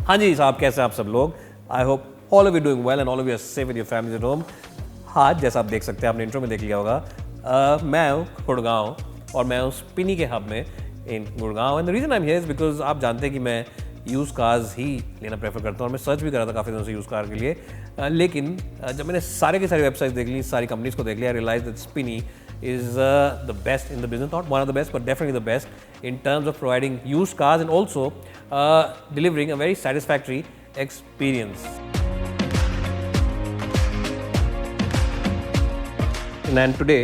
हाँ जी साहब, कैसे हैं आप सब लोग? I hope all of you doing well and all of you are safe with your families at home. आज जैसा आप देख सकते हैं, आपने इंट्रो में देख लिया होगा, मैं हूँ गुड़गांव और मैं हूँ स्पिनी के हब में in Gurgaon. And the reason I am here is because आप जानते हैं कि मैं यूज़ कार्स ही लेना प्रेफर करता हूँ और मैं सर्च भी कर रहा था काफ़ी दिनों से यूज़ कार के लिए। लेकिन जब मैंने सारे की सारी वेबसाइट्स देख ली, सारी कंपनीज को देख लिया, I realize that Spinny is the best in the business, not one of the best but definitely the best in terms of providing used cars and also delivering a very satisfactory experience. And today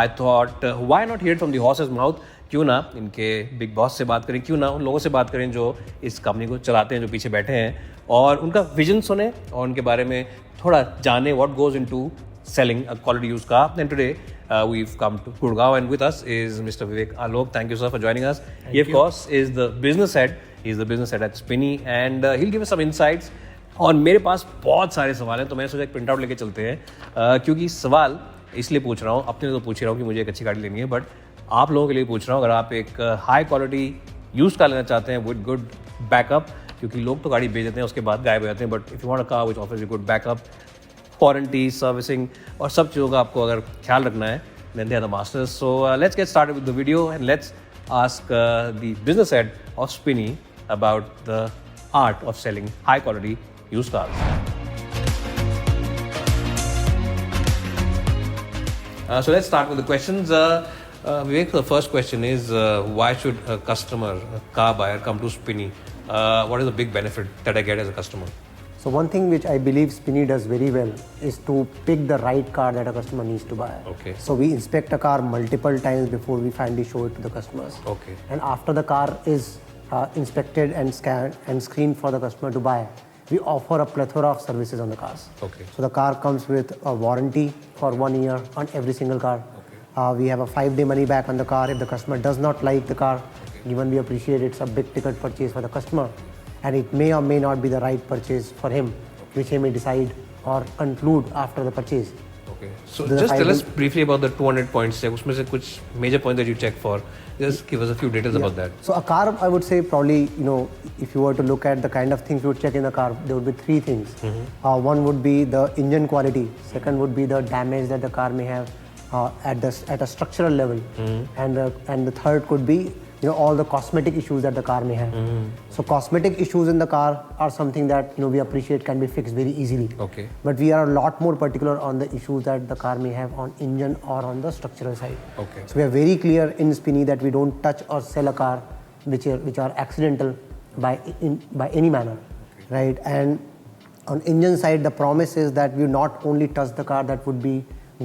I thought why not hear it from the horse's mouth, क्यों ना इनके big boss से बात करें, क्यों ना उन लोगों से बात करें जो इस कंपनी को चलाते हैं, जो पीछे बैठे हैं, और उनका विजन सुने और उनके बारे में थोड़ा जाने what goes into selling a quality used car. And today we've come to Gurgaon and with us is Mr. Vivek Alok. Thank you sir for joining us. He of course is the business head. He's the business head at Spinny and he'll give us some insights. और मेरे पास बहुत सारे सवाल हैं तो मैंने सोचा एक प्रिंट आउट लेके चलते हैं, क्योंकि सवाल इसलिए पूछ रहा हूँ, अपने लिए तो पूछ रहा हूँ कि मुझे एक अच्छी गाड़ी लेनी है, बट आप लोगों के लिए पूछ रहा हूँ अगर आप एक हाई क्वालिटी यूज कार लेना चाहते हैं विद गुड बैकअप, क्योंकि लोग तो गाड़ी बेच देते हैं उसके बाद गायब हो जाते हैं, but if you want a car which offers you good backup, warranty, servicing और सब चीज़ों का आपको अगर ख्याल रखना है, then they are the masters. So let's get started with the video and let's ask the business head of Spinny about the art of selling high quality used cars. So let's start with the questions. Vivek, the first question is why should a customer, a car buyer, come to Spinny? What is the big benefit that I get as a customer? So one thing which I believe Spinny does very well is to pick the right car that a customer needs to buy. Okay. So we inspect a car multiple times before we finally show it to the customers. Okay. And after the car is inspected and scanned and screened for the customer to buy, we offer a plethora of services on the cars. Okay. So the car comes with a warranty for 1 year on every single car. Okay. We have a 5-day money back on the car if the customer does not like the car. Okay. Given we appreciate it's a big ticket purchase for the customer, and it may or may not be the right purchase for him, which he may decide or conclude after the purchase. Okay. So just tell us briefly about the 200 points. उसमें से कुछ major points that you check for. Just give us a few details about that. So a car, I would say probably, if you were to look at the kind of things you would check in a car, there would be 3 things. Mm-hmm. One would be the engine quality. Second would be the damage that the car may have at a structural level. Mm-hmm. And the third could be all the cosmetic issues that the car may have. Mm-hmm. So cosmetic issues in the car are something that we appreciate can be fixed very easily. Okay. But we are a lot more particular on the issues that the car may have on engine or on the structural side. Okay. So we are very clear in Spinny that we don't touch or sell a car which are accidental by any manner, okay, right? And on engine side, the promise is that we not only touch the car that would be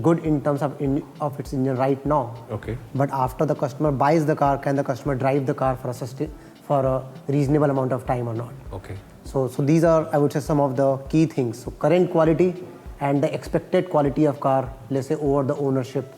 good in terms of its engine right now. Okay. But after the customer buys the car, can the customer drive the car for a reasonable amount of time or not? Okay. So these are, I would say, some of the key things. So current quality and the expected quality of car, let's say over the ownership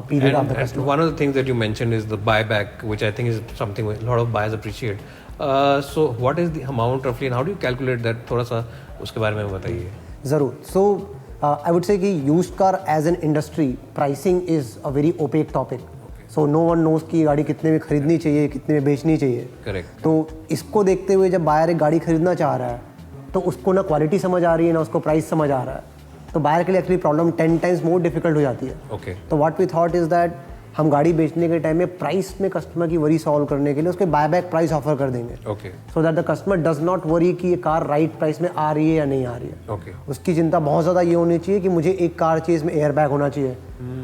period of the customer. One of the things that you mentioned is the buyback, which I think is something a lot of buyers appreciate. So what is the amount roughly and how do you calculate that? थोड़ा सा उसके बारे में बताइए. ज़रूर. So I would say कि used car as an industry pricing is a very opaque topic. Okay. So no one knows कि गाड़ी कितने में खरीदनी चाहिए, कितने में बेचनी चाहिए. Correct. तो इसको देखते हुए जब बायर एक गाड़ी खरीदना चाह रहा है तो उसको ना क्वालिटी समझ आ रही है ना उसको प्राइस समझ आ रहा है, तो बायर के लिए actually problem 10 times more difficult हो जाती है. Okay. तो what we thought is that हम गाड़ी बेचने के टाइम में प्राइस में कस्टमर की वरी सॉल्व करने के लिए उसके बायबैक प्राइस ऑफर कर देंगे. Okay. So that the customer does not worry कि ये कार राइट प्राइस में आ रही है या नहीं आ रही है. ओके. उसकी चिंता बहुत ज़्यादा ये होनी चाहिए कि मुझे एक कार चाहिए जिसमें एयर बैग होना चाहिए,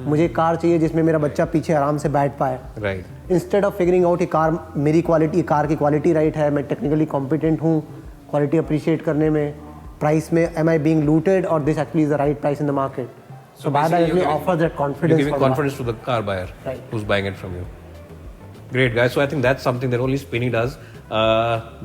मुझे एक कार चाहिए जिसमें मेरा बच्चा पीछे आराम से बैठ पाए. Right. Instead of figuring out कि कार मेरी क्वालिटी, कार की क्वालिटी राइट है, मैं टेक्निकली कॉम्पिटेंट हूँ क्वालिटी अप्रिशिएट करने में, प्राइस में एम आई बीइंग लूटेड और this actually is the right price in the market. So buyback actually offers that confidence. You're giving confidence to the car buyer, right, who's buying it from you. Great guys. So I think that's something that only Spinny does.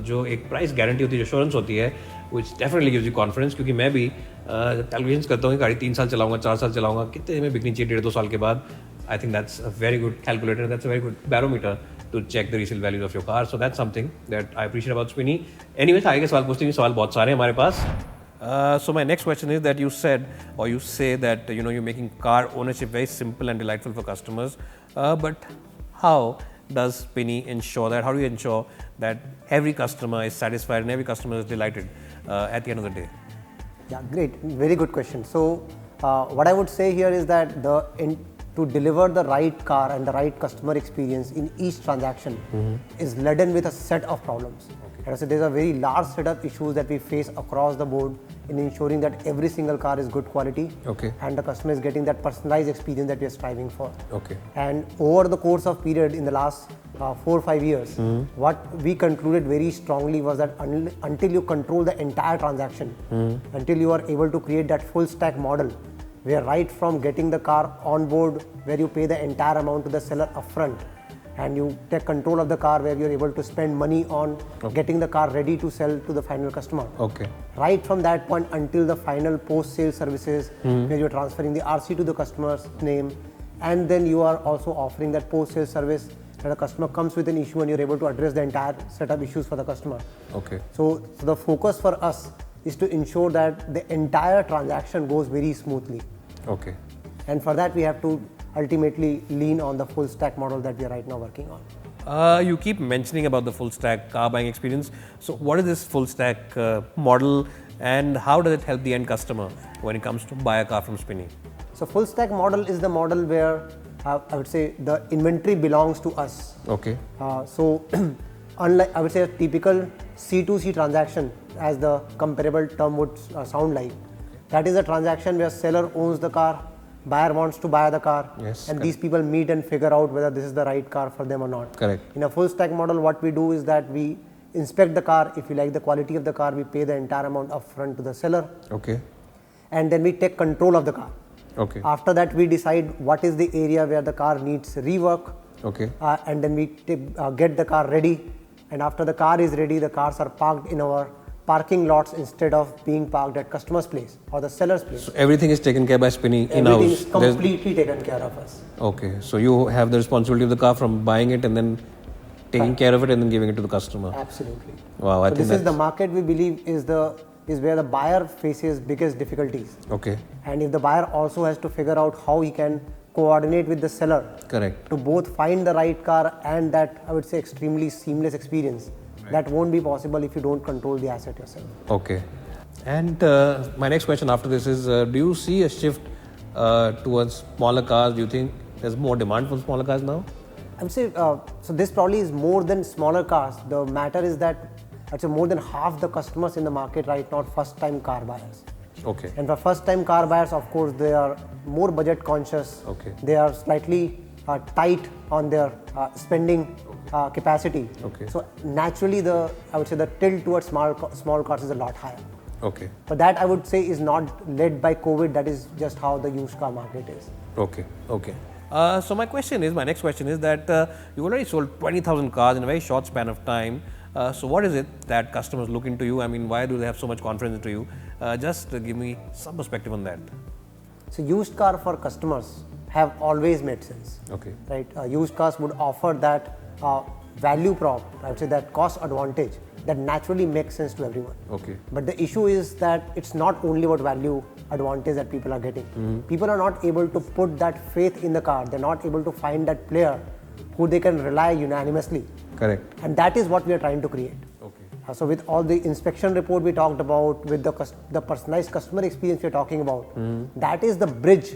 जो एक price guarantee होती है, जो assurance होती है, which definitely gives you confidence. क्योंकि मैं भी calculations करता हूँ कि गाड़ी 3 साल चलाऊंगा, 4 साल चलाऊंगा, कितने में बिकनी चाहिए 1.5-2 साल के बाद. I think that's a very good calculator. That's a very good barometer to check the resale values of your car. So that's something that I appreciate about Spinny. Anyways, आगे के सवाल पूछते हैं, सवाल बहुत सारे हैं हमारे पास. So my next question is that you said or you say that you're making car ownership very simple and delightful for customers, but how does Spinny ensure that? How do you ensure that every customer is satisfied and every customer is delighted at the end of the day? Yeah, great. Very good question. So, what I would say here is that to deliver the right car and the right customer experience in each transaction is laden with a set of problems. Okay. So, there's a very large set of issues that we face across the board in ensuring that every single car is good quality, okay, and the customer is getting that personalized experience that we are striving for. Okay. And over the course of period in the last 4 or 5 years, what we concluded very strongly was that until you control the entire transaction, until you are able to create that full stack model, where right from getting the car on board, where you pay the entire amount to the seller upfront, and you take control of the car, where you're able to spend money on getting the car ready to sell to the final customer. Okay. Right from that point until the final post-sale services, where you're transferring the RC to the customer's name, and then you are also offering that post-sale service that a customer comes with an issue and you're able to address the entire set of issues for the customer. Okay. So the focus for us is to ensure that the entire transaction goes very smoothly. Okay. And for that, we have to ultimately lean on the full stack model that we are right now working on. You keep mentioning about the full stack car buying experience. So what is this full stack model, and how does it help the end customer when it comes to buy a car from Spinny? So full stack model is the model where I would say the inventory belongs to us. Okay. So unlike, I would say, a typical C2C transaction, as the comparable term would sound like, that is a transaction where seller owns the car, buyer wants to buy the car, Yes, and correct. these people meet and figure out whether this is the right car for them or not. Correct. In a full stack model, what we do is that we inspect the car. If we like the quality of the car, we pay the entire amount upfront to the seller, Okay. and then we take control of the car. Okay. After that, we decide what is the area where the car needs rework, Okay. and then we get the car ready. And after the car is ready, the cars are parked in our parking lots instead of being parked at customer's place or the seller's place. So everything is taken care by Spinny Everything in-house. is completely taken care of us. Okay. So you have the responsibility of the car from buying it and then taking care of it and then giving it to the customer. Absolutely. Wow. I So think this is the that's market we believe is where the buyer faces biggest difficulties. okay. And if the buyer also has to figure out how he can coordinate with the seller Correct. to both find the right car and that, I would say, extremely seamless experience, that won't be possible if you don't control the asset yourself. Okay. And my next question after this is, do you see a shift towards smaller cars? Do you think there's more demand for smaller cars now? I would say, so this probably is more than smaller cars. The matter is that I'd say more than half the customers in the market right now are first-time car buyers. Okay. And for first-time car buyers, of course, they are more budget conscious. Okay. They are slightly tight on their spending capacity. Okay. So naturally, I would say the tilt towards small cars is a lot higher. Okay. But that, I would say, is not led by COVID. That is just how the used car market is. Okay. Okay. So my next question is that you already sold 20,000 cars in a very short span of time. So what is it that customers look into you? I mean, why do they have so much confidence into you? Just give me some perspective on that. So used car for customers have always made sense. Okay. Right? Used cars would offer that value prop, I would say that cost advantage that naturally makes sense to everyone. Okay. But the issue is that it's not only about value advantage that people are getting. People are not able to put that faith in the car. They're not able to find that player who they can rely unanimously. Correct. And that is what we are trying to create. Okay. So with all the inspection report we talked about, with the personalized customer experience we are talking about, that is the bridge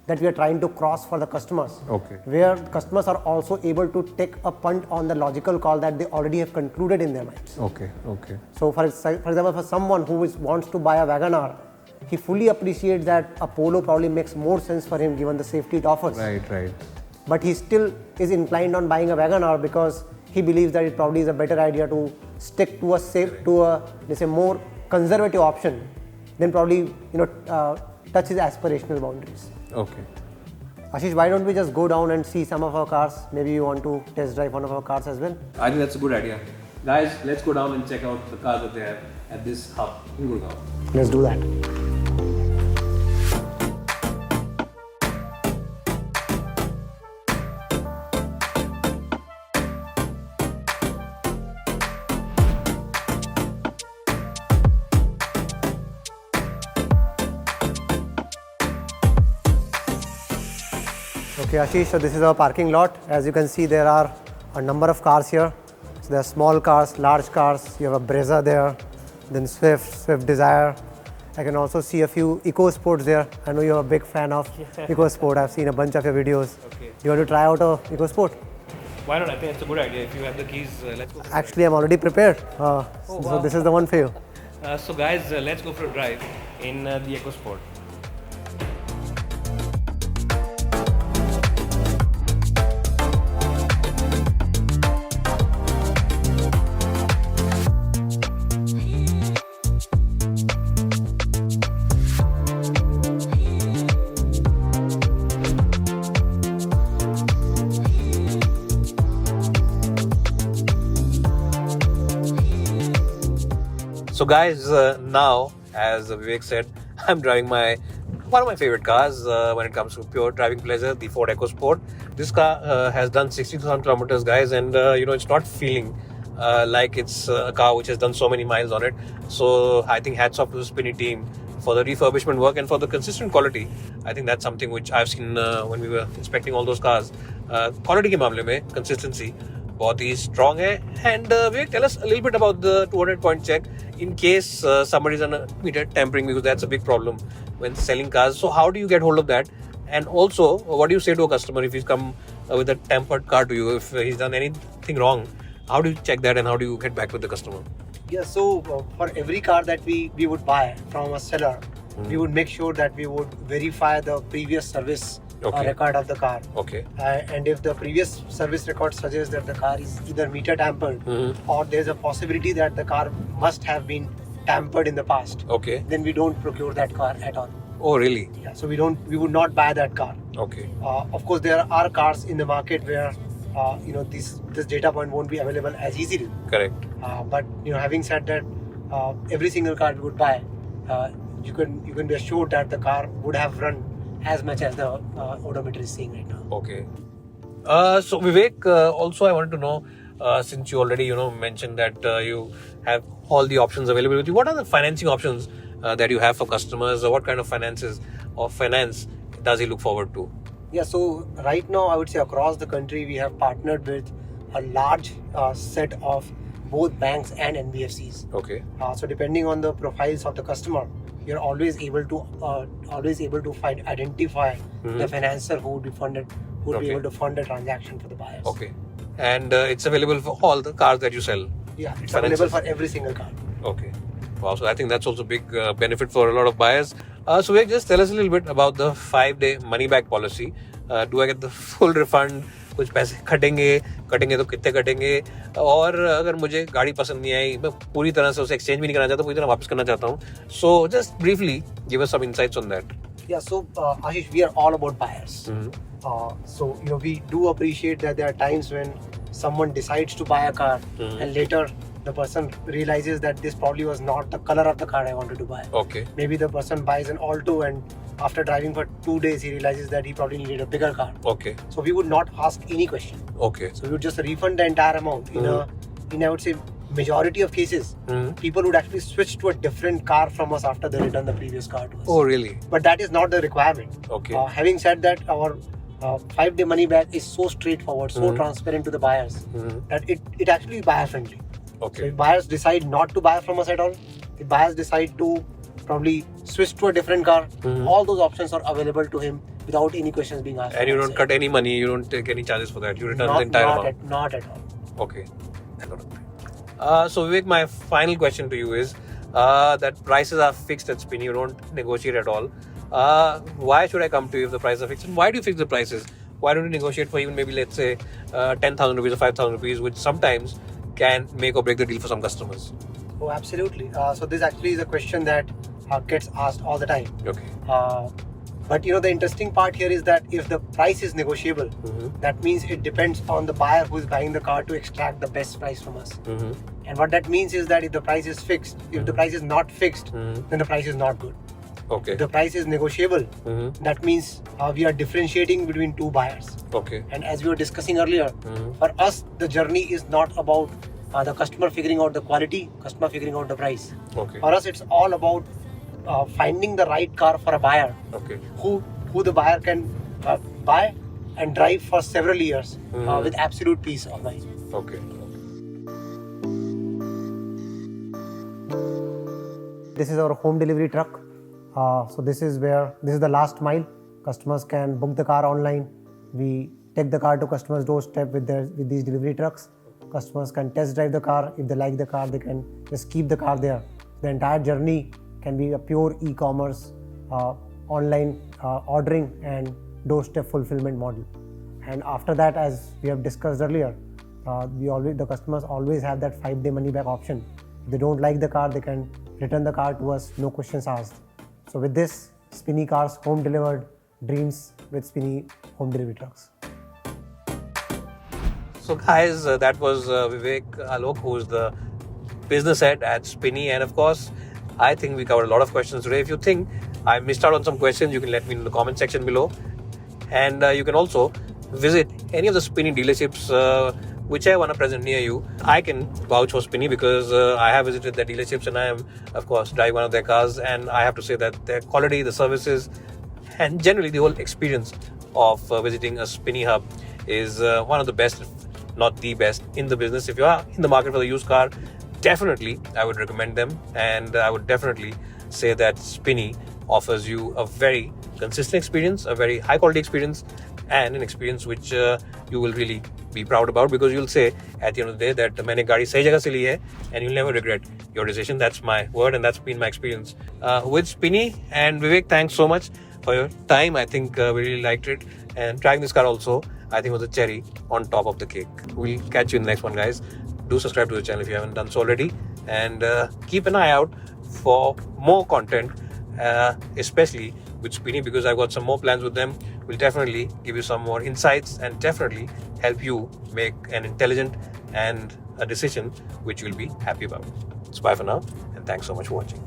that we are trying to cross for the customers. Okay. Where customers are also able to take a punt on the logical call that they already have concluded in their minds. Okay. Okay. So for example, for someone who wants to buy a WagonR, he fully appreciates that a Polo probably makes more sense for him given the safety it offers. Right. Right. But he still is inclined on buying a WagonR because he believes that it probably is a better idea to stick to a more conservative option than probably touch his aspirational boundaries. Okay. Ashish, why don't we just go down and see some of our cars? Maybe you want to test drive one of our cars as well? I think that's a good idea. Guys, let's go down and check out the cars that they have at this hub in Gurgaon. Let's do that. Okay, Ashish, so this is our parking lot. As you can see, there are a number of cars here. So there are small cars, large cars. You have a Brezza there, then Swift Desire. I can also see a few EcoSports there. I know you're a big fan of EcoSport. I've seen a bunch of your videos. Okay. Do you want to try out a EcoSport? Why not? I think it's a good idea. If you have the keys, let's go. Actually, I'm already prepared. So this is the one for you. So guys, let's go for a drive in the EcoSport. So guys, now, as Vivek said, I'm driving one of my favorite cars when it comes to pure driving pleasure, the Ford EcoSport. This car has done 60,000 kilometers, guys, and it's not feeling like it's a car which has done so many miles on it. So I think hats off to the Spinny team for the refurbishment work and for the consistent quality. I think that's something which I've seen when we were inspecting all those cars. Quality के मामले में consistency बहुत ही strong है. And Vivek, tell us a little bit about the 200-point check in case somebody's on a meter tampering, because that's a big problem when selling cars. So how do you get hold of that? And also, what do you say to a customer if he's come with a tampered car to you, if he's done anything wrong? How do you check that and how do you get back with the customer? Yeah, so for every car that we would buy from a seller, we would make sure that we would verify the previous service record of the car. Okay. And if the previous service record suggests that the car is either meter tampered or there's a possibility that the car must have been tampered in the past, Okay. then we don't procure that car at all. Oh, really? Yeah, so we would not buy that car. Okay. Of course, there are cars in the market where this data point won't be available as easily. Correct. But having said that, every single car we would buy, you can be assured that the car would have run as much as the odometer is saying right now. Okay. So Vivek, also I wanted to know, since you already mentioned that you have all the options available with you, what are the financing options that you have for customers? What kind of finance does he look forward to? Yeah, so right now I would say across the country we have partnered with a large set of both banks and NBFCs. Okay. So depending on the profiles of the customer, you're always able to identify the financer who would be able to fund the transaction for the buyers. Okay. And it's available for all the cars that you sell? Yeah, it's available for every single car. Okay. Wow, so I think that's also a big benefit for a lot of buyers. So Vivek, just tell us a little bit about the 5-day money back policy. Do I get the full refund? कुछ पैसे कटेंगे तो कितने कटेंगे, और अगर मुझे गाड़ी पसंद नहीं आई, मैं पूरी तरह से उसे एक्सचेंज भी नहीं करना चाहता, पूरी तरह वापस करना चाहता हूँ. So just briefly give us some insights on that. Yeah, so Ashish, we are all about buyers. So we do appreciate that there are times when someone decides to buy a car and later the person realizes that this probably was not the color of the car I wanted to buy. Okay. Maybe the person buys an Alto and after driving for 2 days he realizes that he probably needed a bigger car. Okay. So we would not ask any question. Okay. So we would just refund the entire amount. In I would say majority of cases, people would actually switch to a different car from us after they return the previous car to us. Oh, really? But that is not the requirement. Okay. Having said that, our 5-day money back is so straightforward, so transparent to the buyers that it actually is buyer friendly. Okay. So if buyers decide not to buy from us at all, if buyers decide to probably switch to a different car, all those options are available to him without any questions being asked. And you don't cut any money, you don't take any charges for that, you return the entire amount. Not at all. Okay. So Vivek, my final question to you is that prices are fixed at Spinny, you don't negotiate at all. Why should I come to you if the prices are fixed? And why do you fix the prices? Why don't you negotiate for even maybe, let's say, 10,000 rupees or 5,000 rupees, which sometimes can make or break the deal for some customers? Oh, absolutely. So this actually is a question that gets asked all the time. Okay. But the interesting part here is that if the price is negotiable, that means it depends on the buyer who is buying the car to extract the best price from us. And what that means is that if the price is fixed, if the price is not fixed, then the price is not good. Okay. If the price is negotiable, that means we are differentiating between two buyers. Okay. And as we were discussing earlier, for us, the journey is not about the customer figuring out the quality, customer figuring out the price. Okay. For us, it's all about finding the right car for a buyer, Okay. who the buyer can buy and drive for several years with absolute peace of mind. Okay. This is our home delivery truck. So this is the last mile. Customers can book the car online. We take the car to customer's doorstep with these delivery trucks. Customers can test drive the car. If they like the car, they can just keep the car there. The entire journey can be a pure e-commerce, online ordering and doorstep fulfillment model. And after that, as we have discussed earlier, the customers always have that 5-day money back option. If they don't like the car, they can return the car to us, no questions asked. So with this, Spinny Cars home delivered dreams with Spinny home delivery trucks. So guys, that was Vivek Alok, who's the business head at Spinny. And of course, I think we covered a lot of questions today. If you think I missed out on some questions, you can let me know in the comment section below. And you can also visit any of the Spinny dealerships, whichever one are present near you. I can vouch for Spinny because I have visited their dealerships and I am, of course, drive one of their cars. And I have to say that their quality, the services, and generally the whole experience of visiting a Spinny hub is one of the best, not the best, in the business. If you are in the market for the used car, definitely I would recommend them, and I would definitely say that Spinny offers you a very consistent experience, a very high quality experience, and an experience which you will really be proud about, because you'll say at the end of the day that मैंने गाड़ी सही जगह से ली है, and you'll never regret your decision. That's my word, and that's been my experience with Spinny. And Vivek, thanks so much for your time. I think we really liked it, and trying this car also, I think, was a cherry on top of the cake. We'll catch you in the next one, guys. Do subscribe to the channel if you haven't done so already, and keep an eye out for more content, especially with Spinny, because I've got some more plans with them. We'll definitely give you some more insights and definitely help you make an intelligent and a decision which you'll be happy about. So bye for now, and thanks so much for watching.